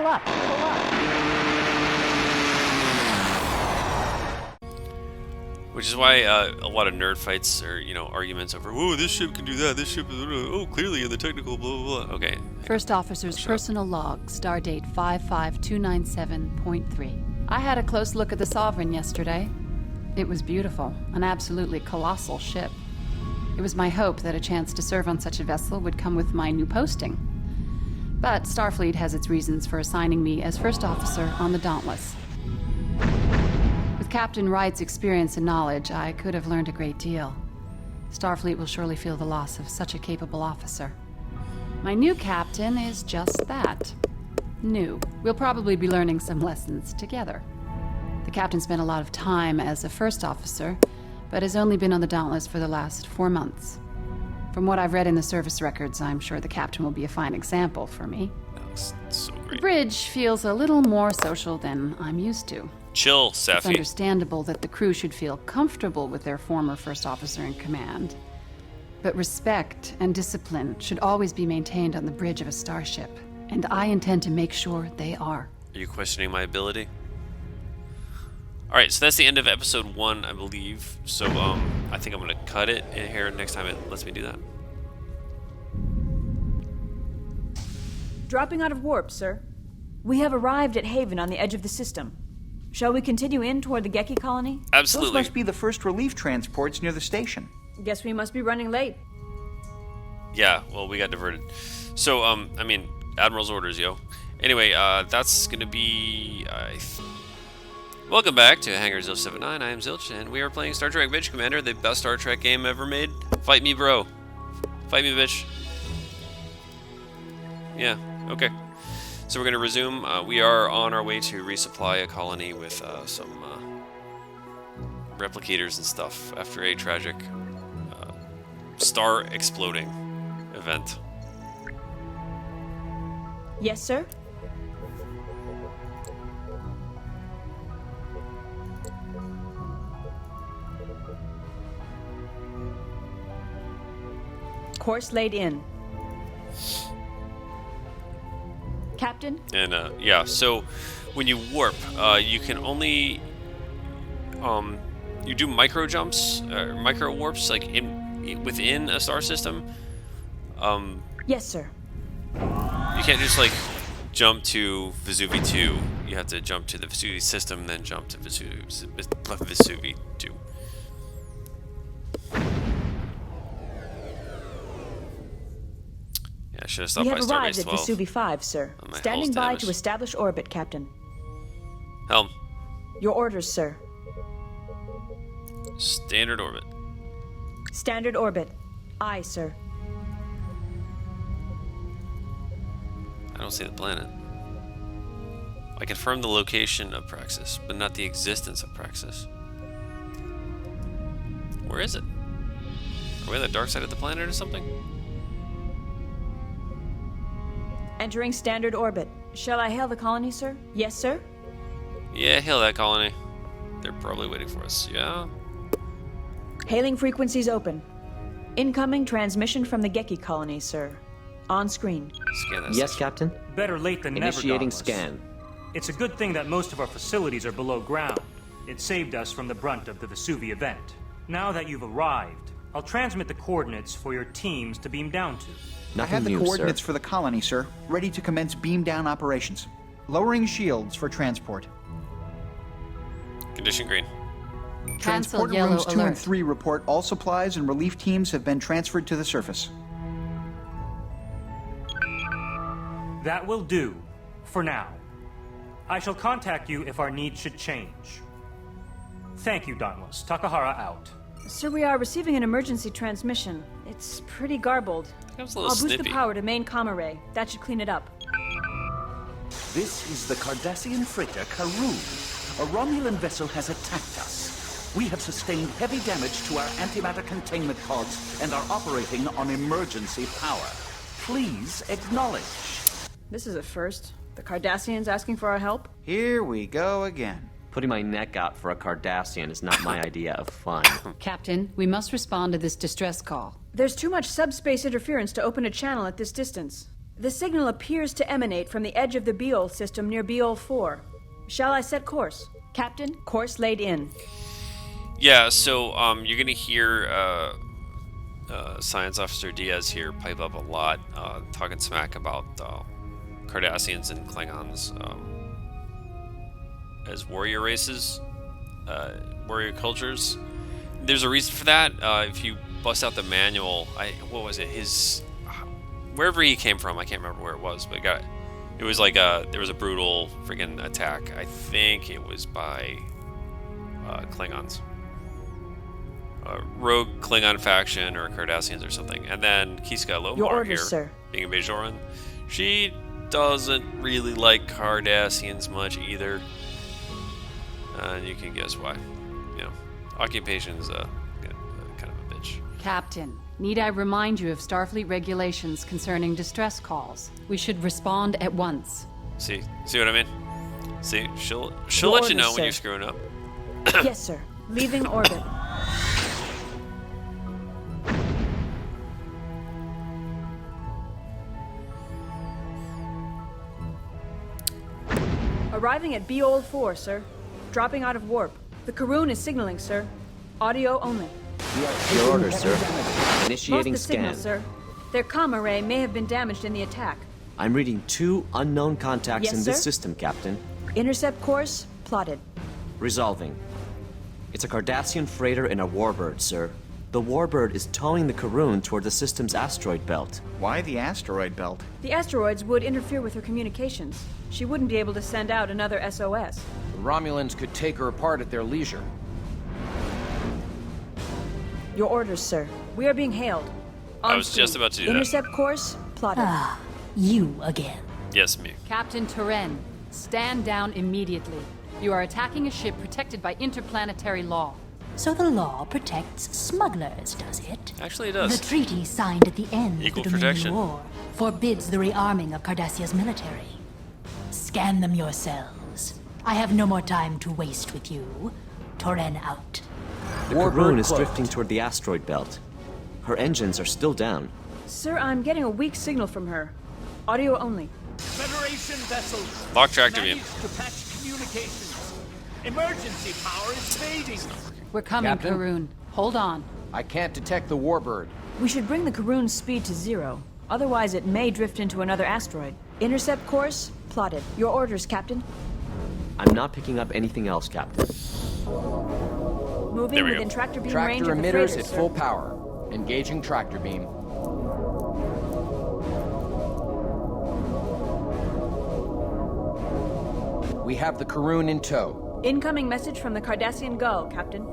up, pull up. Which is why a lot of nerd fights or, arguments over, oh, this ship can do that, this ship, clearly in the technical, blah, blah, blah. Okay. First Officer's personal log, stardate 55297.3. I had a close look at the Sovereign yesterday. It was beautiful, an absolutely colossal ship. It was my hope that a chance to serve on such a vessel would come with my new posting. But Starfleet has its reasons for assigning me as First Officer on the Dauntless. With Captain Wright's experience and knowledge, I could have learned a great deal. Starfleet will surely feel the loss of such a capable officer. My new captain is just that. New. We'll probably be learning some lessons together. The captain spent a lot of time as a first officer, but has only been on the Dauntless for the last 4 months. From what I've read in the service records, I'm sure the captain will be a fine example for me. That looks so great. The bridge feels a little more social than I'm used to. Chill, Safi. It's understandable that the crew should feel comfortable with their former first officer in command. But respect and discipline should always be maintained on the bridge of a starship. And I intend to make sure they are. Are you questioning my ability? Alright, so that's the end of episode 1, I believe. So, I think I'm going to cut it in here next time it lets me do that. Dropping out of warp, sir. We have arrived at Haven on the edge of the system. Shall we continue in toward the Geki colony? Absolutely. Those must be the first relief transports near the station. Guess we must be running late. Yeah, well, we got diverted. So, Admiral's orders, yo. Anyway, that's going to be... Welcome back to Hangar 079. I am Zilch, and we are playing Star Trek Bitch Commander, the best Star Trek game ever made. Fight me, bro. Fight me, bitch. Yeah, okay. So we're going to resume. We are on our way to resupply a colony with some replicators and stuff after a tragic star exploding event. Yes, sir? Course laid in. Captain? And yeah, so when you warp, you can only you do micro jumps, micro warps, like within a star system. Yes, sir. You can't just like jump to Vesuvi 2. You have to jump to the Vesuvi system, then jump to Vesuvi 2. Yeah, I should have stopped We by have arrived Starbase at 12. Vesuvi 5, sir. Standing by to establish orbit, Captain. Helm. Your orders, sir. Standard orbit. Standard orbit. Aye, sir. I don't see the planet. I confirmed the location of Praxis, but not the existence of Praxis. Where is it? Are we on the dark side of the planet or something? Entering standard orbit. Shall I hail the colony, sir? Yes, sir? Yeah, hail that colony. They're probably waiting for us, yeah? Hailing frequencies open. Incoming transmission from the Geki colony, sir. On screen. Scan that Yes, section. Captain. Better late than never, Initiating Dauntless. scan. It's a good thing that most of our facilities are below ground. It saved us from the brunt of the Vesuvi event. Now that you've arrived, I'll transmit the coordinates for your teams to beam down to. I have the Nothing new, coordinates sir. for the colony, sir. Ready to commence beam down operations. Lowering shields for transport. Condition green. Cancel Transport yellow rooms 2 and alert. 3 report all supplies and relief teams have been transferred to the surface. That will do, for now. I shall contact you if our needs should change. Thank you, Dauntless. Takahara out. Sir, we are receiving an emergency transmission. It's pretty garbled. That was a I'll little boost snippy. the power to main comm array. That should clean it up. This is the Cardassian freighter Karun. A Romulan vessel has attacked us. We have sustained heavy damage to our antimatter containment pods and are operating on emergency power. Please acknowledge. This is a first. The Cardassians asking for our help? Here we go again. Putting my neck out for a Cardassian is not my idea of fun. Captain, we must respond to this distress call. There's too much subspace interference to open a channel at this distance. The signal appears to emanate from the edge of the Beol system near Beol 4. Shall I set course? Captain, course laid in. Yeah, so you're gonna hear Science Officer Diaz here pipe up a lot, talking smack about Cardassians and Klingons as warrior races, warrior cultures. There's a reason for that. If you bust out the manual, what was it? Wherever he came from, I can't remember where it was, but it was like there was a brutal freaking attack. I think it was by Klingons. Rogue Klingon faction or Cardassians or something. And then Kiska Your Lomar orders, here, sir. being a Bajoran, she doesn't really like Cardassians much either. And you can guess why. You know, occupation's kind of a bitch. Captain, need I remind you of Starfleet regulations concerning distress calls? We should respond at once. See what I mean? See, she'll Your let you know orders, when you're sir. screwing up. Yes, sir. Leaving orbit. Arriving at Beol 4, sir. Dropping out of warp. The Karoon is signaling, sir. Audio only. Your orders, sir. Lost Initiating the signal, scan. sir. Their comm array may have been damaged in the attack. I'm reading 2 unknown contacts Yes, in this sir? system, Captain. Intercept course plotted. Resolving. It's a Cardassian freighter and a warbird, sir. The warbird is towing the Karoon toward the system's asteroid belt. Why the asteroid belt? The asteroids would interfere with her communications. She wouldn't be able to send out another SOS. The Romulans could take her apart at their leisure. Your orders, sir. We are being hailed. I On was just screen. about to do that. Intercept course plotted. You again. Yes, me. Captain Turen, stand down immediately. You are attacking a ship protected by interplanetary law. So the law protects smugglers, does it? Actually, it The does. treaty signed at the end Equal of the Dominion protection. War forbids the rearming of Cardassia's military. Scan them yourselves. I have no more time to waste with you. Toren out. The Warbird Karoon is closed. drifting toward the asteroid belt. Her engines are still down. Sir, I'm getting a weak signal from her. Audio only. Federation vessels. Lock tractor beam. Managed to patch communications. Emergency power is fading. We're coming, Captain? Karoon. Hold on. I can't detect the warbird. We should bring the Karoon's speed to 0. Otherwise, it may drift into another asteroid. Intercept course plotted. Your orders, Captain. I'm not picking up anything else, Captain. Moving There we within go. tractor beam Tractor range of the emitters freighter, at sir. full power. Engaging tractor beam. We have the Karoon in tow. Incoming message from the Cardassian Gull, Captain.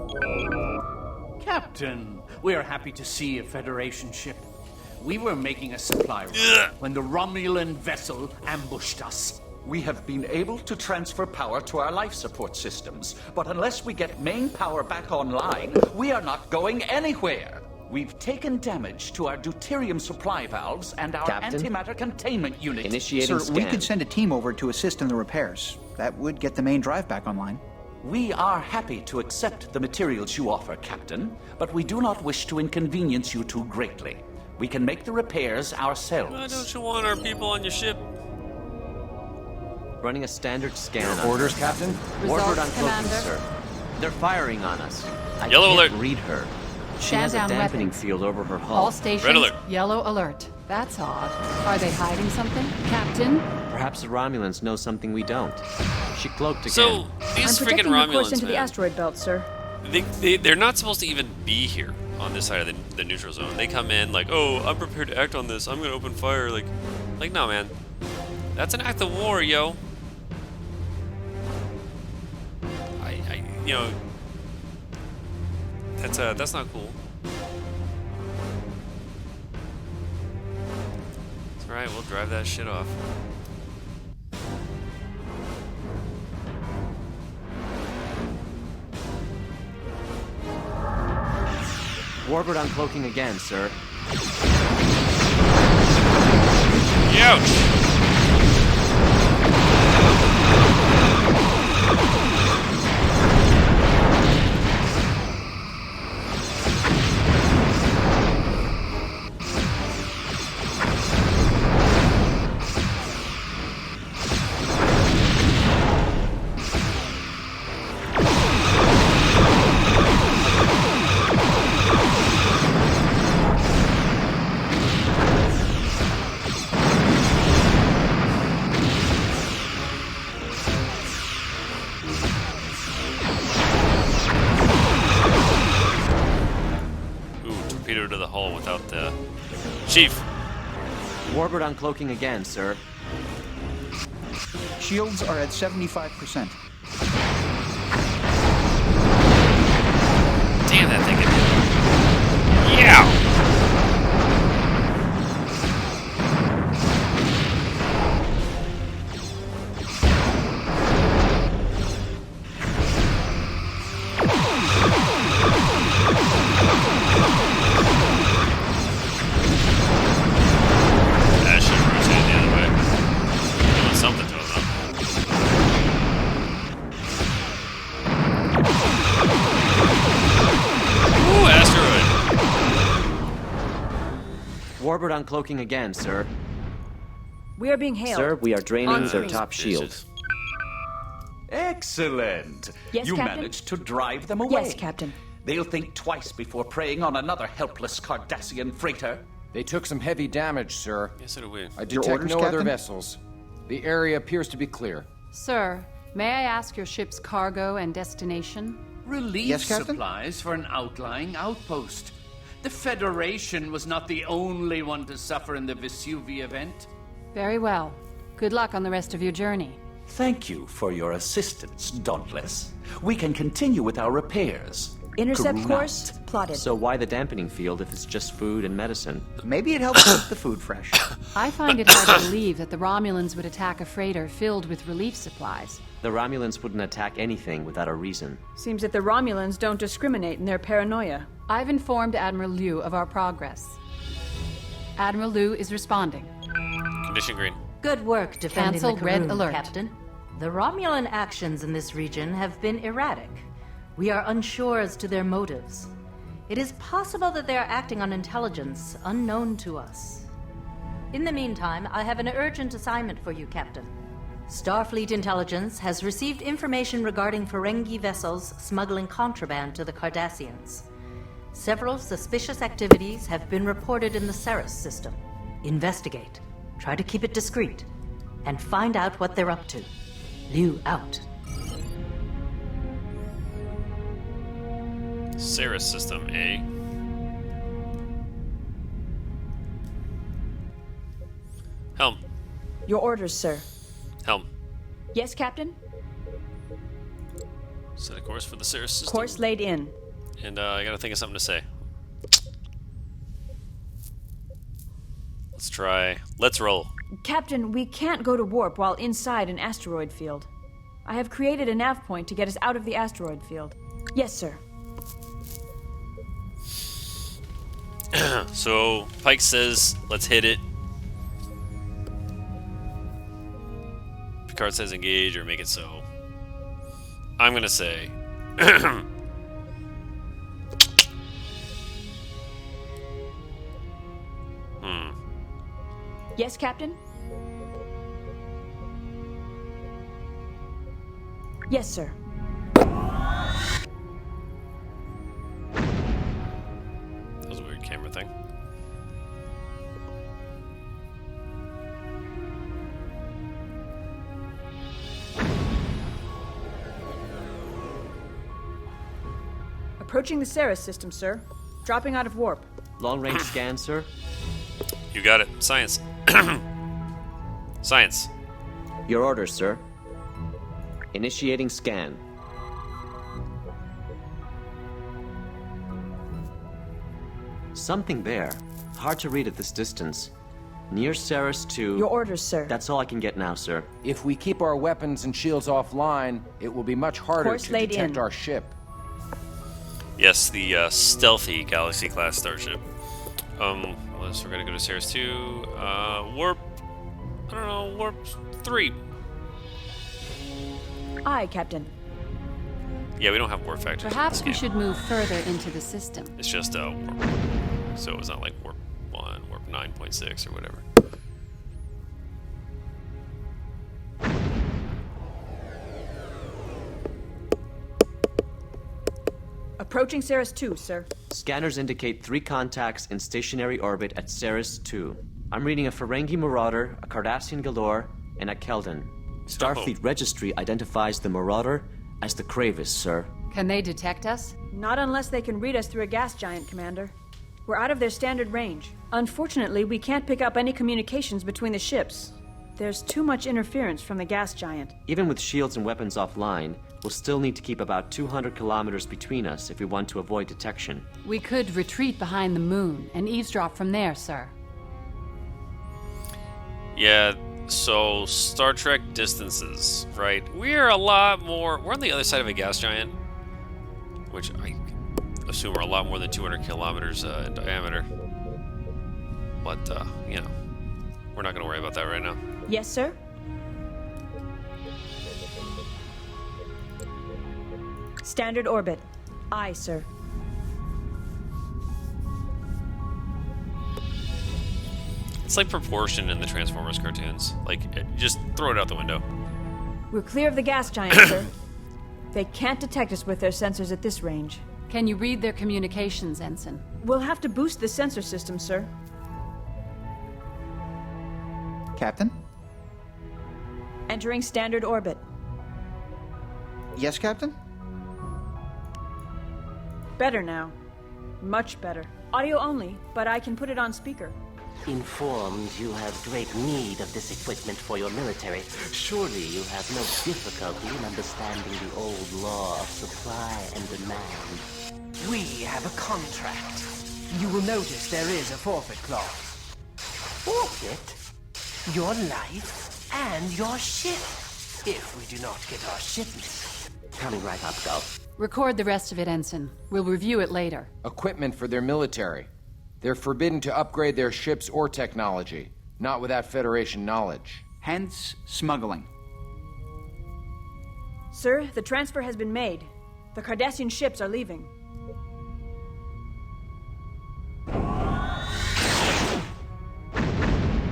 Captain, we are happy to see a Federation ship. We were making a supply run when the Romulan vessel ambushed us. We have been able to transfer power to our life support systems, but unless we get main power back online, we are not going anywhere. We've taken damage to our deuterium supply valves and our Captain? antimatter containment unit. Initiating Sir, scan. we could send a team over to assist in the repairs. That would get the main drive back online. We are happy to accept the materials you offer, Captain, but we do not wish to inconvenience you too greatly. We can make the repairs ourselves. Why don't you want our people on your ship? Running a standard scan on Orders, her. Captain? Warbird Results, uncloaking, Commander. sir. They're firing on us. I Yellow can't alert. read her. She Stand has a down dampening weapons. field over her hull. All stations, Red alert. yellow alert. That's odd. Are they hiding something? Captain? Perhaps the Romulans know something we don't. She cloaked again. So these I'm freaking protecting the course Romulans, into the man, asteroid belt, sir. they're not supposed to even be here on this side of the neutral zone. They come in like, oh, I'm prepared to act on this. I'm gonna open fire. Like no, man. That's an act of war, yo. You know, that's not cool. It's alright, we'll drive that shit off. Warbird uncloaking again, sir. Ouch! torpedo to the hull without the... Chief! Warbird uncloaking again, sir. Shields are at 75%. Damn, that thing can... Yeah! That should rotate the other way. Doing something to it, though. Ooh, asteroid! Warbird uncloaking again, sir. We are being hailed. Sir, we are draining On their screen. top shield. Excellent. Yes, you Captain? managed to drive them away. Yes, Captain. They'll think twice before preying on another helpless Cardassian freighter. They took some heavy damage, sir. Yes, so do we. I Your detect orders, no other Captain? vessels. The area appears to be clear. Sir, may I ask your ship's cargo and destination? Relief Yes, Captain? supplies for an outlying outpost. The Federation was not the only one to suffer in the Vesuvi event. Very well. Good luck on the rest of your journey. Thank you for your assistance, Dauntless. We can continue with our repairs. Intercept Karuna. course plotted. So why the dampening field if it's just food and medicine? Maybe it helps keep the food fresh. I find it hard to believe that the Romulans would attack a freighter filled with relief supplies. The Romulans wouldn't attack anything without a reason. Seems that the Romulans don't discriminate in their paranoia. I've informed Admiral Liu of our progress. Admiral Liu is responding. Condition green. Good work defending Cancel the red Karun, alert. Captain. The Romulan actions in this region have been erratic. We are unsure as to their motives. It is possible that they are acting on intelligence unknown to us. In the meantime, I have an urgent assignment for you, Captain. Starfleet Intelligence has received information regarding Ferengi vessels smuggling contraband to the Cardassians. Several suspicious activities have been reported in the Ceres system. Investigate. Try to keep it discreet. And find out what they're up to. Liu out. Ceres system, eh? Helm. Your orders, sir. Helm. Yes, Captain? Set a course for the Ceres system. Course laid in. And I gotta think of something to say. Let's try. Let's roll. Captain, we can't go to warp while inside an asteroid field. I have created a nav point to get us out of the asteroid field. Yes, sir. So Pike says, let's hit it. Picard says engage or make it so. I'm gonna say. Yes, Captain? Yes, sir. That was a weird camera thing. Approaching the Ceres system, sir. Dropping out of warp. Long-range scan, sir? You got it. Science. Science. Your orders, sir. Initiating scan. Something there. Hard to read at this distance. Near Ceres 2. Your orders, sir. That's all I can get now, sir. If we keep our weapons and shields offline, it will be much harder Course to laid detect in. our ship. Yes, the stealthy Galaxy-class starship. Well, so we're gonna go to Ceres 2. Warp. I don't know. Warp 3. Aye, Captain. Yeah, we don't have warp factors. Perhaps in we this game. should move further into the system. It's just warp. So it's not like warp 1, warp 9.6 or whatever. Approaching Ceres 2, sir. Scanners indicate 3 contacts in stationary orbit at Ceres 2. I'm reading a Ferengi Marauder, a Cardassian Galore, and a Keldon. Starfleet Registry identifies the Marauder as the Kravis, sir. Can they detect us? Not unless they can read us through a gas giant, Commander. We're out of their standard range. Unfortunately, we can't pick up any communications between the ships. There's too much interference from the gas giant. Even with shields and weapons offline, we'll still need to keep about 200 kilometers between us if we want to avoid detection. We could retreat behind the moon and eavesdrop from there, sir. Yeah, so Star Trek distances, right? We're a lot more... We're on the other side of a gas giant, which I assume are a lot more than 200 kilometers in diameter. But, you know, we're not going to worry about that right now. Yes, sir? Standard orbit. Aye, sir. It's like proportion in the Transformers cartoons. Like, just throw it out the window. We're clear of the gas giant, sir. They can't detect us with their sensors at this range. Can you read their communications, Ensign? We'll have to boost the sensor system, sir. Captain? Entering standard orbit. Yes, Captain? Better now. Much better. Audio only, but I can put it on speaker. Informed you have great need of this equipment for your military, surely you have no difficulty in understanding the old law of supply and demand. We have a contract. You will notice there is a forfeit clause. Forfeit? Your life and your ship, if we do not get our shipment. Coming right up, Go. Record the rest of it, Ensign. We'll review it later. Equipment for their military. They're forbidden to upgrade their ships or technology, not without Federation knowledge. Hence, smuggling. Sir, the transfer has been made. The Cardassian ships are leaving.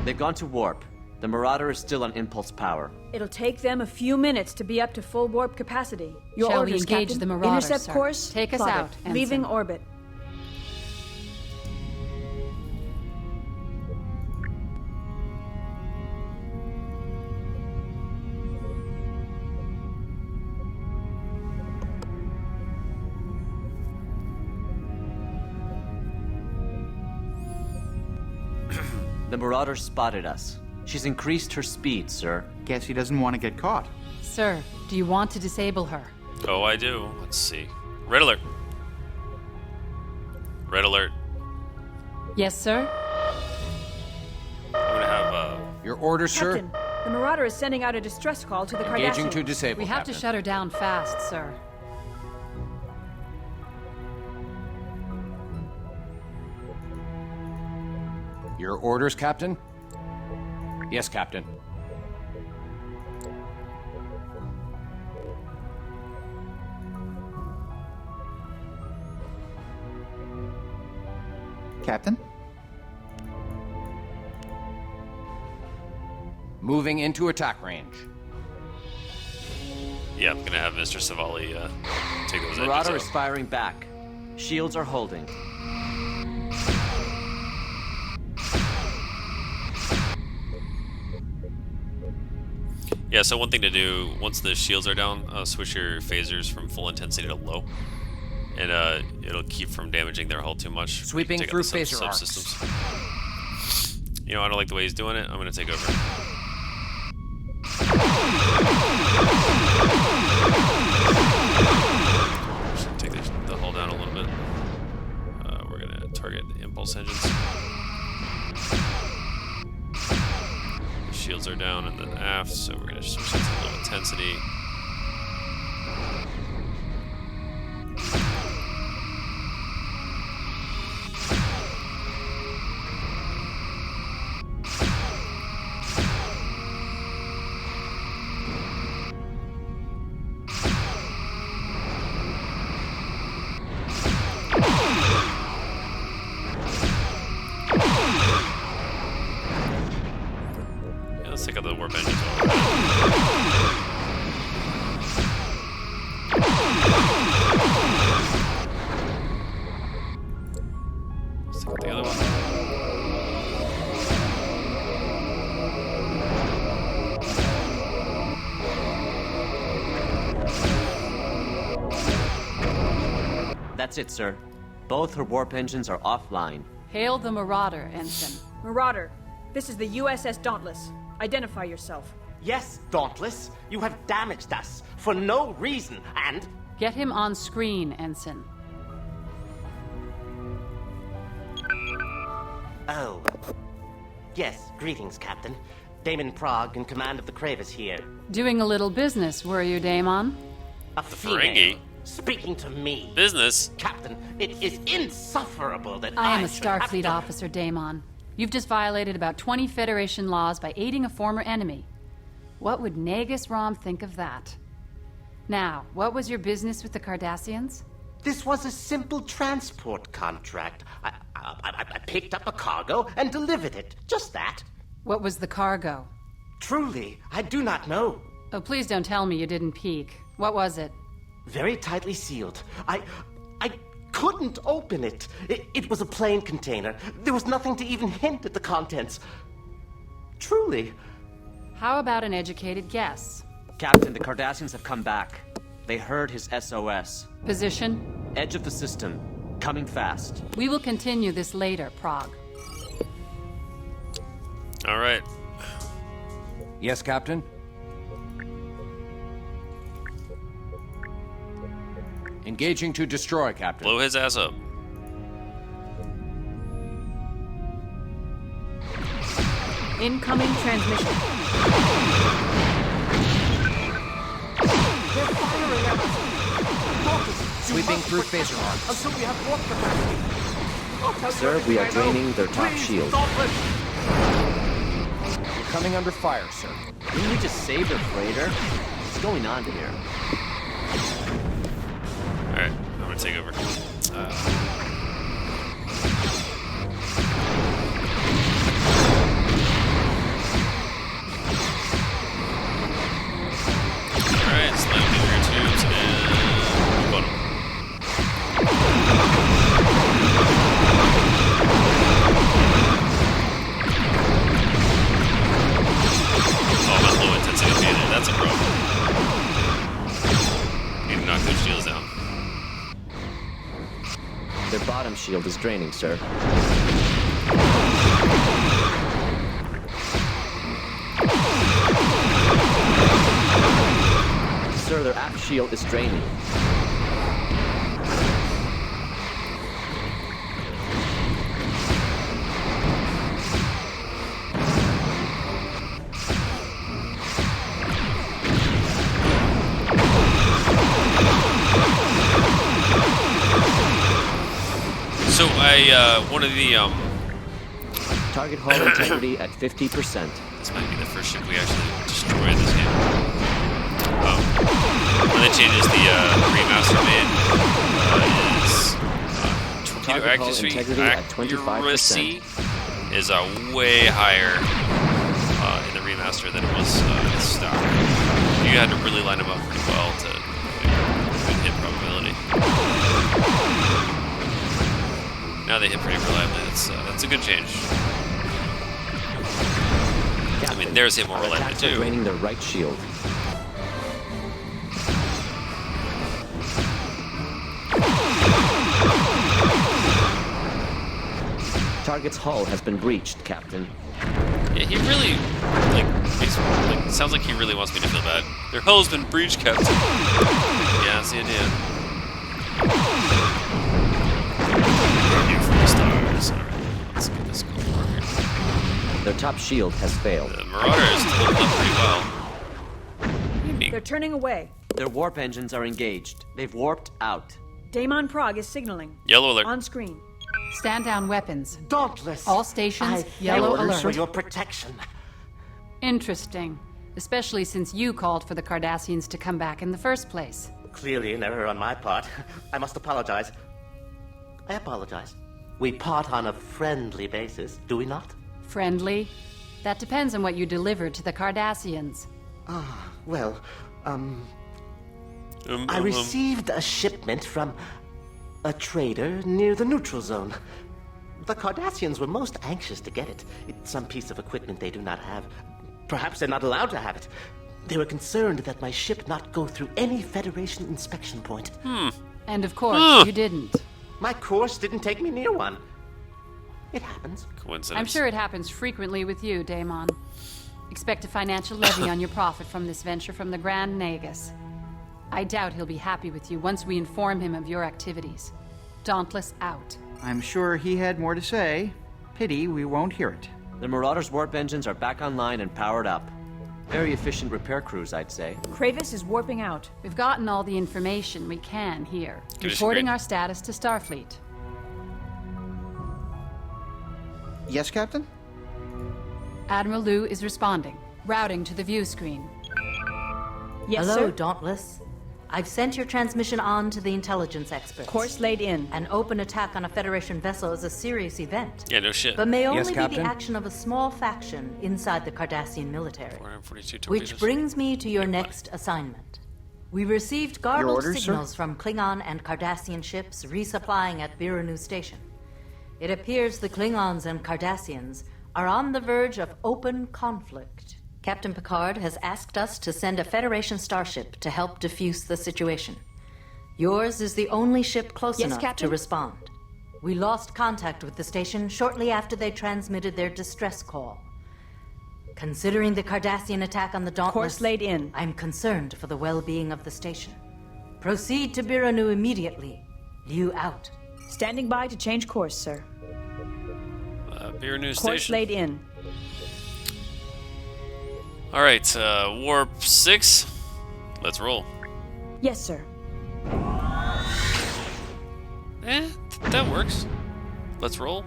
They've gone to warp. The Marauder is still on impulse power. It'll take them a few minutes to be up to full warp capacity. Your Shall orders, we engage Captain. the Marauder, Intercept sir? course. Take us plotted. out, Ensign. Leaving orbit. The Marauder spotted us. She's increased her speed, sir. Guess he doesn't want to get caught. Sir, do you want to disable her? Oh, I do. Let's see. Red alert. Red alert. Yes, sir? I'm gonna have, Your orders, sir? Captain, the Marauder is sending out a distress call to the Engaging Cardassians. to disable, We have Captain. to shut her down fast, sir. Your orders, Captain? Yes, Captain. Captain? Moving into attack range. yeah, I'm gonna have Mr. Savali, take those Marauder engines is out. firing back. Shields are holding. Yeah, so one thing to do, once the shields are down, switch your phasers from full intensity to low. And it'll keep from damaging their hull too much. Sweeping Take out through the phaser arcs. subsystems. You know, I don't like the way he's doing it. I'm gonna take over. Just take the hull down a little bit. We're gonna target the impulse engines. The shields are down in the aft, so we're gonna switch it to low intensity. Yeah, let's take out the warp engines while we're at it. Let's take out the other one. That's it, sir. Both her warp engines are offline. Hail the Marauder, Ensign. Marauder, this is the USS Dauntless. Identify yourself. Yes, Dauntless, you have damaged us for no reason, and... Get him on screen, Ensign. Oh. Yes, greetings, Captain. Damon Prague, in command of the Kravis here. Doing a little business, were you, Damon? A female. Ferengi? Speaking to me. Business? Captain, it is insufferable that I am a should have Starfleet to... officer, Damon. You've just violated about 20 Federation laws by aiding a former enemy. What would Nagus Rom think of that? Now, what was your business with the Cardassians? This was a simple transport contract. I picked up a cargo and delivered it. Just that. What was the cargo? Truly, I do not know. Oh, please don't tell me you didn't peek. What was it? Very tightly sealed. I couldn't open it. It was a plain container. There was nothing to even hint at the contents. Truly. How about an educated guess? Captain, the Cardassians have come back. They heard his SOS. Position? Edge of the system. Coming fast. We will continue this later, Prague. All right. Yes, Captain? Engaging to destroy, Captain. Blow his ass up. Incoming transmission. They're firing at us! Dauntless, you Sweeping must through protect phaser us arms. until we have warp capacity. Sir, we are draining their top Please, shield. Dauntless! We're coming under fire, sir. Didn't we just save their freighter? What's going on here? All right, I'm gonna take over. All right, slide through your tubes and bottom. Oh, my low intensity theater, that's a problem. Need to knock those shields down. Their bottom shield is draining, sir. Sir, their aft shield is draining. So one of the, Target hull integrity at 50%. this might be the first ship we actually destroy in this game. One of the changes the remaster made is torpedo Target hull accuracy integrity at 25%. is way higher in the remaster than it was in stock. You had to really line them up pretty well to good hit probability. Now they hit pretty reliably. That's a good change. I mean, theirs hit more Our reliably attacks are too. draining their right shield. Target's hull has been breached, Captain. Yeah, he really sounds like he really wants me to feel bad. Their hull's been breached, Captain. Yeah, that's the idea. View from the stars. All right, let's get this going over here. Their top shield has failed. The Marauder is holding up pretty well. They're turning away. Their warp engines are engaged. They've warped out. Damon Prague is signaling. Yellow alert. On screen. Stand down weapons. Dauntless. All stations, I yellow thank you alert. for your protection. Interesting. Especially since you called for the Cardassians to come back in the first place. Clearly an error on my part. I must apologize. I apologize. We part on a friendly basis, do we not? Friendly? That depends on what you delivered to the Cardassians. Well, I received a shipment from a trader near the neutral zone. The Cardassians were most anxious to get it. It's some piece of equipment they do not have. Perhaps they're not allowed to have it. They were concerned that my ship not go through any Federation inspection point. And of course, you didn't. My course didn't take me near one. It happens. Coincidence. I'm sure it happens frequently with you, Daemon. Expect a financial levy on your profit from this venture from the Grand Nagus. I doubt he'll be happy with you once we inform him of your activities. Dauntless out. I'm sure he had more to say. Pity we won't hear it. The Marauder's warp engines are back online and powered up. Very efficient repair crews, I'd say. Kravis is warping out. We've gotten all the information we can here. Good Reporting screen. our status to Starfleet. Yes, Captain? Admiral Liu is responding. Routing to the view screen. Yes, Hello, sir. Dauntless. I've sent your transmission on to the intelligence experts. Course laid in. An open attack on a Federation vessel is a serious event, Yeah, no shit. but may only be Captain? the action of a small faction inside the Cardassian military. 442 torpedoes. Which brings me to your next assignment. We received garbled orders, sir? signals from Klingon and Cardassian ships resupplying at Biranu Station. It appears the Klingons and Cardassians are on the verge of open conflict. Captain Picard has asked us to send a Federation starship to help defuse the situation. Yours is the only ship close Yes, enough Captain? to respond. We lost contact with the station shortly after they transmitted their distress call. Considering the Cardassian attack on the Dauntless, Course laid in. I'm concerned for the well-being of the station. Proceed to Biranu immediately. Liu out. Standing by to change course, sir. Beer News Course Station. laid in. All right, warp 6. Let's roll. Yes, sir. That works. Let's roll.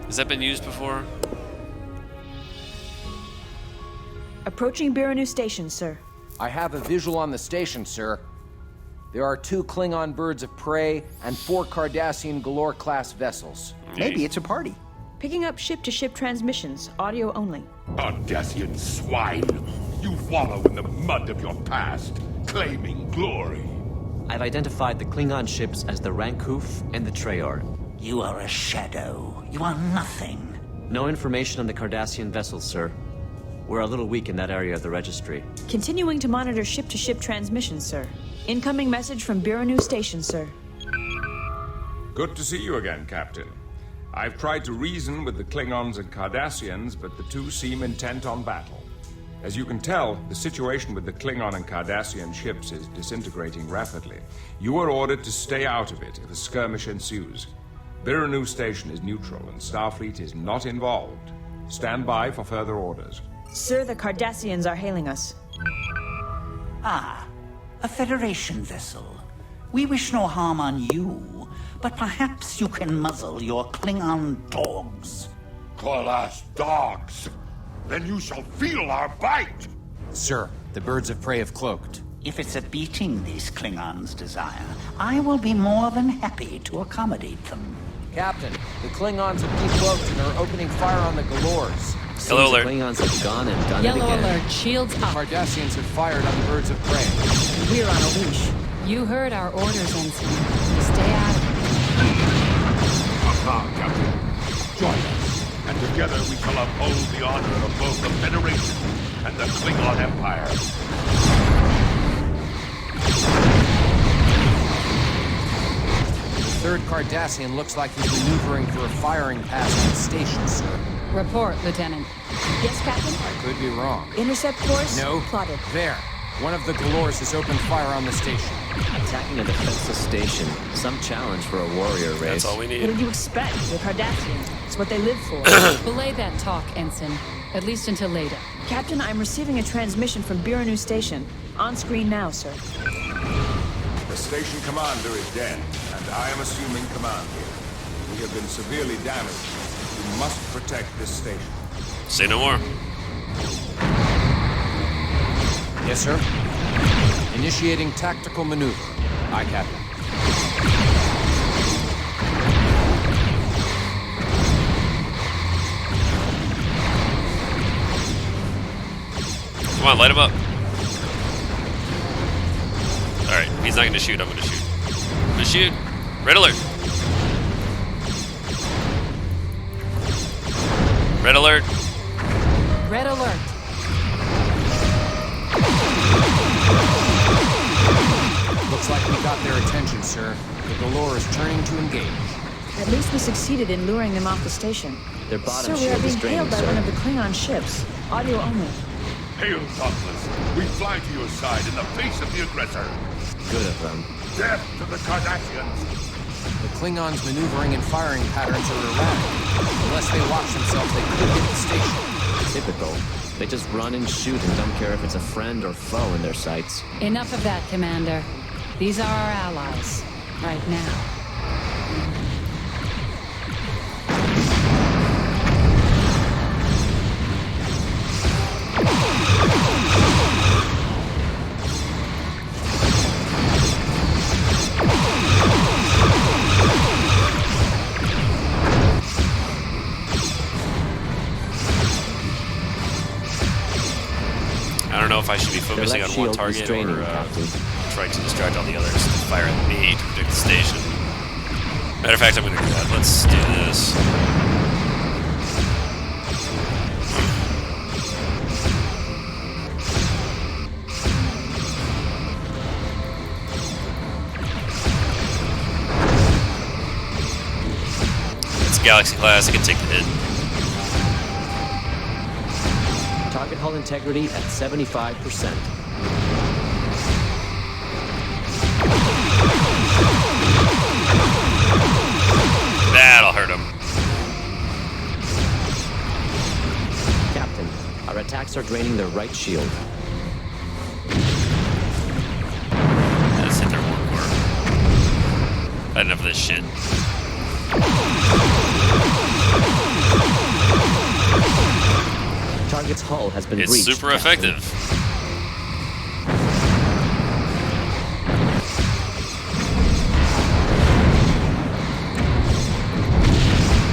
Has that been used before? Approaching Biranu Station, sir. I have a visual on the station, sir. There are 2 Klingon birds of prey and 4 Cardassian Galore-class vessels. Maybe it's a party. Picking up ship-to-ship transmissions, audio only. Cardassian swine! You wallow in the mud of your past, claiming glory. I've identified the Klingon ships as the Rankoof and the Traor. You are a shadow. You are nothing. No information on the Cardassian vessels, sir. We're a little weak in that area of the registry. Continuing to monitor ship-to-ship transmissions, sir. Incoming message from Biranu Station, sir. Good to see you again, Captain. I've tried to reason with the Klingons and Cardassians, but the two seem intent on battle. As you can tell, the situation with the Klingon and Cardassian ships is disintegrating rapidly. You are ordered to stay out of it if a skirmish ensues. Biranu Station is neutral and Starfleet is not involved. Stand by for further orders. Sir, the Cardassians are hailing us. Ah, a Federation vessel. We wish no harm on you, but perhaps you can muzzle your Klingon dogs. Call us dogs. Then you shall feel our bite. Sir, the birds of prey have cloaked. If it's a beating these Klingons desire, I will be more than happy to accommodate them. Captain, the Klingons have decloaked and are opening fire on the Galores. Hello, Seems the alert. Klingons have gone and done it Yellow again. alert, shields up. Cardassians have fired on the birds of prey. We're on a leash. You heard our orders, Ensign. Stay out of Come, Captain. Join us, and together we shall uphold the honor of both the Federation and the Klingon Empire. The third Cardassian looks like he's maneuvering for a firing pass on the station, sir. it. Report, Lieutenant. Yes, Captain? I could be wrong. Intercept course? No. Plotted. There. One of the Galores has opened fire on the station. Attacking a defenseless station. Some challenge for a warrior race. That's all we What need. did you expect? They're Cardassians. It's what they live for. Belay that talk, Ensign. At least until later. Captain, I'm receiving a transmission from Biranu Station. On screen now, sir. The station commander is dead, and I am assuming command here. We have been severely damaged. We must protect this station. Say no more. Yes, sir. Initiating tactical maneuver. Aye, Captain. Come on, light him up. Alright, he's not going to shoot. I'm going to shoot. I'm going to shoot. Red alert. Red alert. Red alert. Looks like we got their attention, sir. The Galore is turning to engage. At least we succeeded in luring them off the station. Their bottom Sir, we are shield is being draining, hailed by sir. one of the Klingon ships. Audio only. Hail, Dauntless. We fly to your side in the face of the aggressor. Good of them. Death to the Cardassians. The Klingons' maneuvering and firing patterns are erratic. Unless they watch themselves, they could hit the station. Typical. They just run and shoot and don't care if it's a friend or foe in their sights. Enough of that, Commander. These are our allies. Right now. I don't know if I should be focusing on one target or trying to distract all the others to fire at me to protect the station. Matter of fact, I'm going to do that. Let's do this. It's Galaxy class. I can take the hit. Target hull integrity at 75%. That'll hurt him. Captain, our attacks are draining their right shield. Let's hit their warp core. Had enough of this shit. Target's hull has been It's breached. super Captain. effective.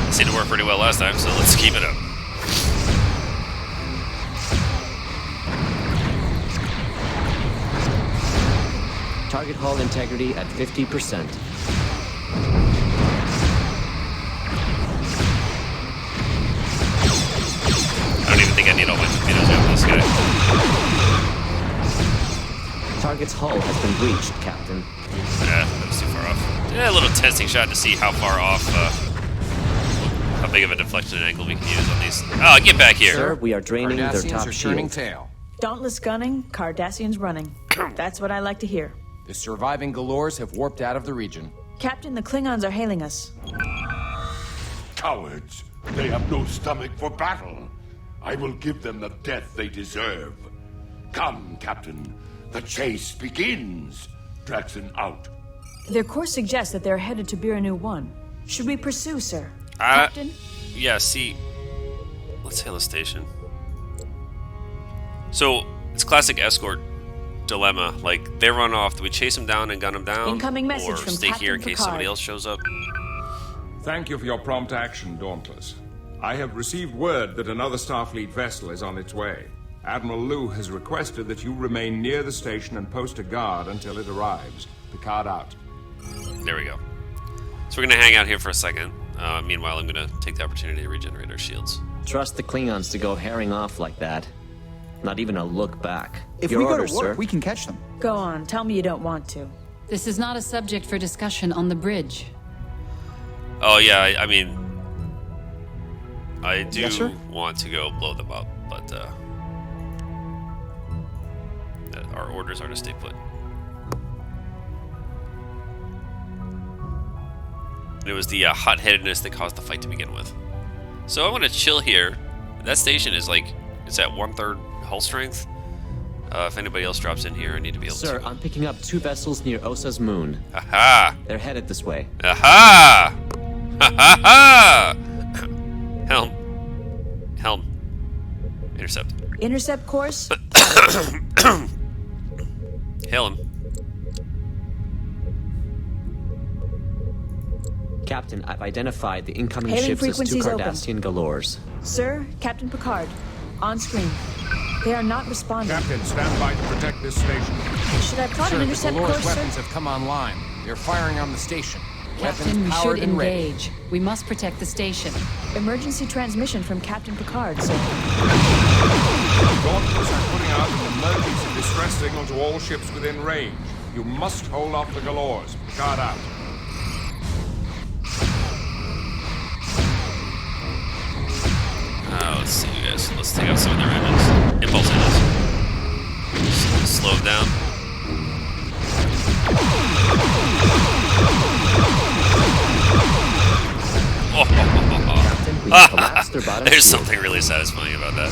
It seemed to work pretty well last time, so let's keep it up. Target hull integrity at 50%. I don't even think I need all my torpedoes out this guy. Target's hull has been breached, Captain. Yeah, that was too far off. Yeah, a little testing shot to see how far off, how big of a deflection angle we can use on these. Oh, get back here! Sir, we are draining their Cardassians top are turning shield. tail. Dauntless gunning, Cardassians running. That's what I like to hear. The surviving Galores have warped out of the region. Captain, the Klingons are hailing us. Cowards. They have no stomach for battle. I will give them the death they deserve. Come, Captain. The chase begins. Draxon out. Their course suggests that they're headed to Biranu 1. Should we pursue, sir? Captain? Yeah, see... Let's hail the station. So, it's classic escort dilemma. Like, they run off. Do we chase them down and gun them down? Incoming message or from stay here in Captain case somebody Picard. else shows up? Thank you for your prompt action, Dauntless. I have received word that another Starfleet vessel is on its way. Admiral Liu has requested that you remain near the station and post a guard until it arrives. Picard out. There we go. So we're going to hang out here for a second. Meanwhile, I'm going to take the opportunity to regenerate our shields. Trust the Klingons to go herring off like that. Not even a look back. If Your we go orders, to work, sir. we can catch them. Go on, tell me you don't want to. This is not a subject for discussion on the bridge. Oh, yeah, I mean... I do Yes, sir? want to go blow them up, but, our orders are to stay put. And it was the hot-headedness that caused the fight to begin with. So I'm going to chill here. That station is like, it's at 1/3 hull strength. If anybody else drops in here, I need to be able Sir, to... I'm picking up 2 vessels near Osa's moon. Aha! They're headed this way. Aha! Ha ha ha! Helm. Helm. Intercept. Intercept course? Hail him. Captain, I've identified the incoming Hailing ships as 2 frequencies open. Cardassian Galores. Sir, Captain Picard. On screen. They are not responding. Captain, stand by to protect this station. Should I plot Sir, an the intercept Galore's course, weapons sir? have come online. They're firing on the station. Captain, Weapons we powered should and ready. engage. We must protect the station. Emergency transmission from Captain Picard, sir. Dauntless are putting out an emergency distress signal to all ships within range. You must hold off the Galores. Guard out. Let's see, you guys. Let's take out some of their engines. Impulse engines. Slow them down. There's something really satisfying about that.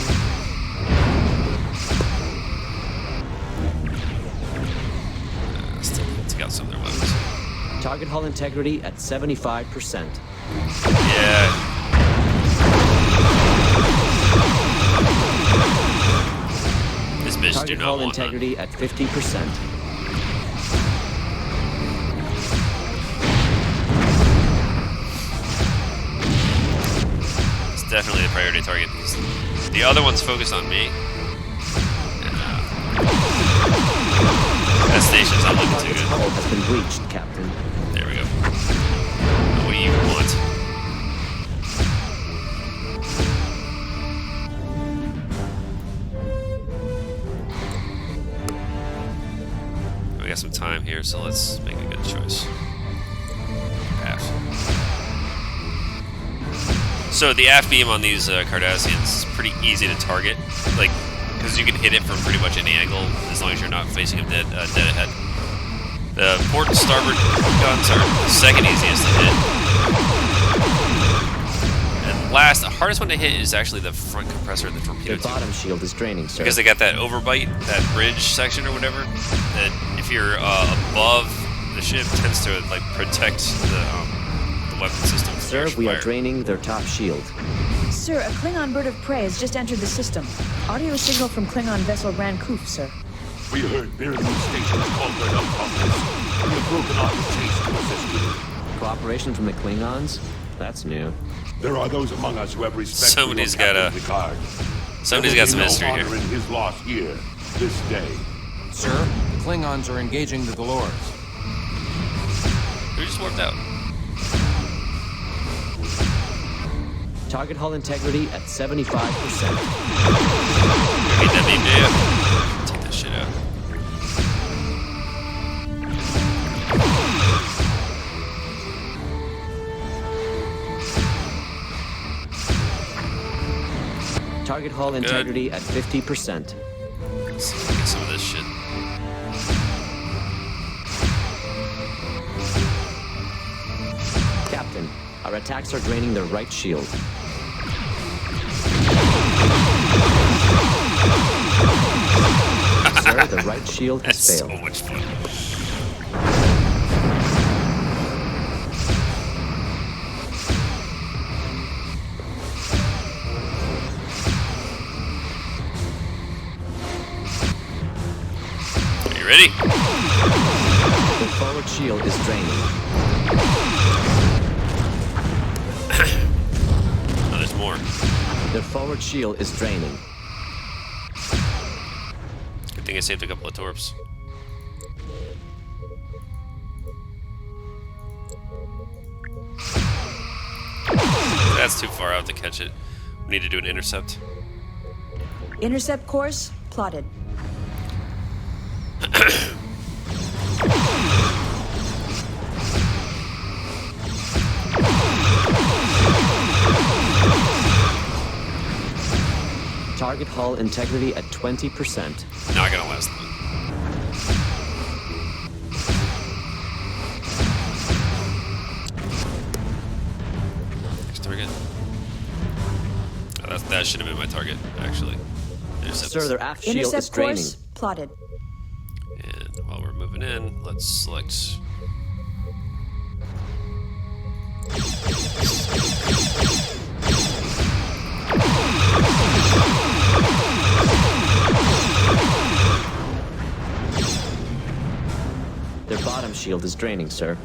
Let's take out some of their weapons. Target hull integrity at 75%. Yeah. This bitch Target do not hull want integrity at 50%. Definitely the priority target. The other one's focused on me. And, that station's not looking too good. Hull has been breached, Captain. There we go. What do you want? We got some time here, so let's make a good choice. So the AF beam on these Cardassians is pretty easy to target, like, because you can hit it from pretty much any angle as long as you're not facing them dead ahead. The port and starboard guns are the second easiest to hit. And last, the hardest one to hit is actually the front compressor of the torpedo tube. The bottom shield is draining, sir. Because they got that overbite, that bridge section or whatever, that if you're above the ship, tends to like protect the weapon system. Sir, we are draining their top shield. Sir, a Klingon bird of prey has just entered the system. Audio signal from Klingon vessel Grand Koof, sir. We heard Bearden Station's call for help from us. We have broken off the chase to assist you. Cooperation from the Klingons? That's new. There are those among us who have respect Somebody's for your got Captain Picard. Somebody's got some history here. There will be no honor in his loss here, this day. Sir, the Klingons are engaging the Galores. Who just warped out? Target hull integrity at 75%. Get that beam, do you? Take that shit out. Target hull integrity at 50%. Let's see if we get some of this shit. Captain, our attacks are draining their right shield. Sir, the right shield has failed. So much fun. Are you ready? The forward shield is draining. Oh, there's more. The forward shield is draining. Good thing I saved a couple of torps. That's too far out to catch it. We need to do an intercept. Intercept course plotted. Target hull integrity at 20%. Not gonna last long. Next target. Oh, that should have been my target, actually. Intercept. Sir, their aft shield is Intercept draining. course plotted. And while we're moving in, let's select. Their bottom shield is draining, sir.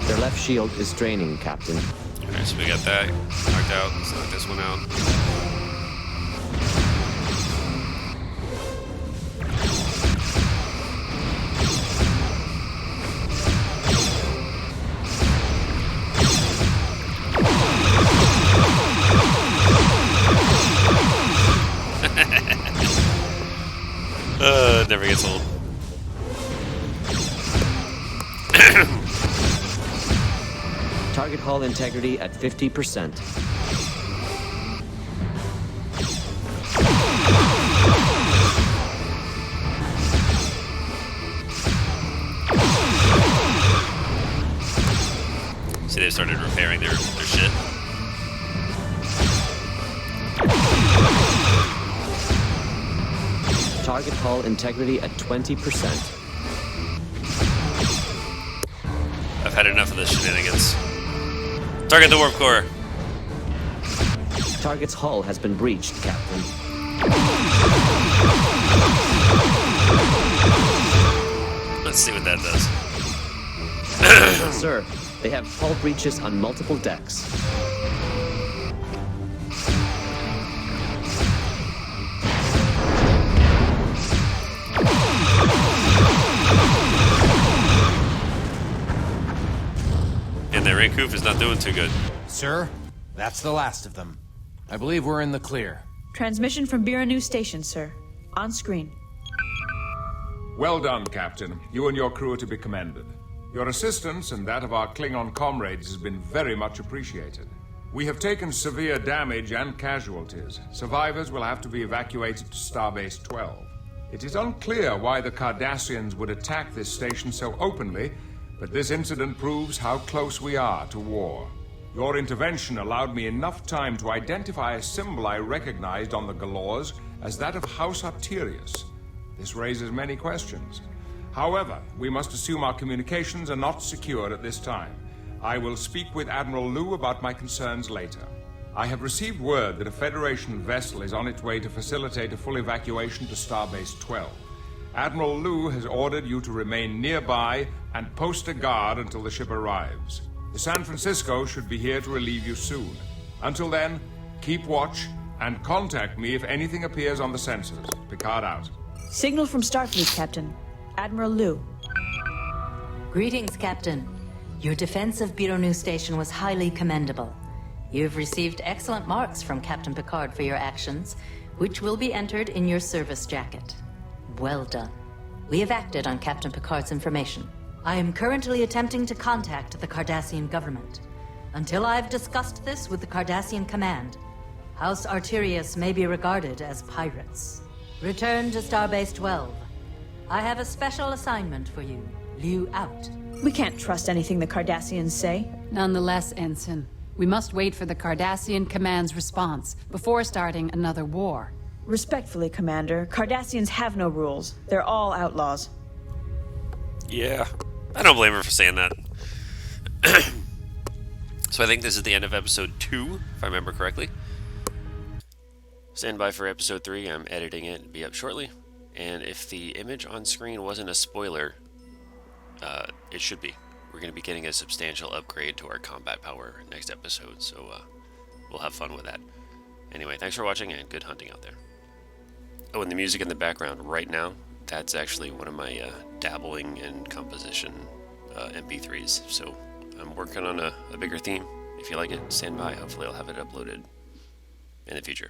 Their left shield is draining, Captain. Alright, so we got that knocked out. Let's knock this one out. It never gets old. Target hull integrity at 50%. See, they've started repairing their shit. Target hull integrity at 20%. I've had enough of this shenanigans. Target the warp core. Target's hull has been breached, Captain. Let's see what that does. Sir, they have hull breaches on multiple decks. And their Rancoof is not doing too good. Sir, that's the last of them. I believe we're in the clear. Transmission from Biranu Station, sir. On screen. Well done, Captain. You and your crew are to be commended. Your assistance and that of our Klingon comrades has been very much appreciated. We have taken severe damage and casualties. Survivors will have to be evacuated to Starbase 12. It is unclear why the Cardassians would attack this station so openly, but this incident proves how close we are to war. Your intervention allowed me enough time to identify a symbol I recognized on the Galors as that of House Arterius. This raises many questions. However, we must assume our communications are not secure at this time. I will speak with Admiral Liu about my concerns later. I have received word that a Federation vessel is on its way to facilitate a full evacuation to Starbase 12. Admiral Liu has ordered you to remain nearby and post a guard until the ship arrives. The San Francisco should be here to relieve you soon. Until then, keep watch and contact me if anything appears on the sensors. Picard out. Signal from Starfleet, Captain. Admiral Liu. Greetings, Captain. Your defense of Biranu Station was highly commendable. You've received excellent marks from Captain Picard for your actions, which will be entered in your service jacket. Well done. We have acted on Captain Picard's information. I am currently attempting to contact the Cardassian government. Until I've discussed this with the Cardassian command, House Arterius may be regarded as pirates. Return to Starbase 12. I have a special assignment for you. Liu out. We can't trust anything the Cardassians say. Nonetheless, Ensign, we must wait for the Cardassian command's response before starting another war. Respectfully, Commander, Cardassians have no rules. They're all outlaws. Yeah, I don't blame her for saying that. So I think this is the end of episode 2, if I remember correctly. Stand by for episode 3. I'm editing it. It'll be up shortly. And if the image on screen wasn't a spoiler, it should be. We're going to be getting a substantial upgrade to our combat power next episode, so we'll have fun with that. Anyway, thanks for watching, and good hunting out there. Oh, and the music in the background right now, that's actually one of my dabbling in composition MP3s, so I'm working on a bigger theme. If you like it, stand by. Hopefully I'll have it uploaded in the future.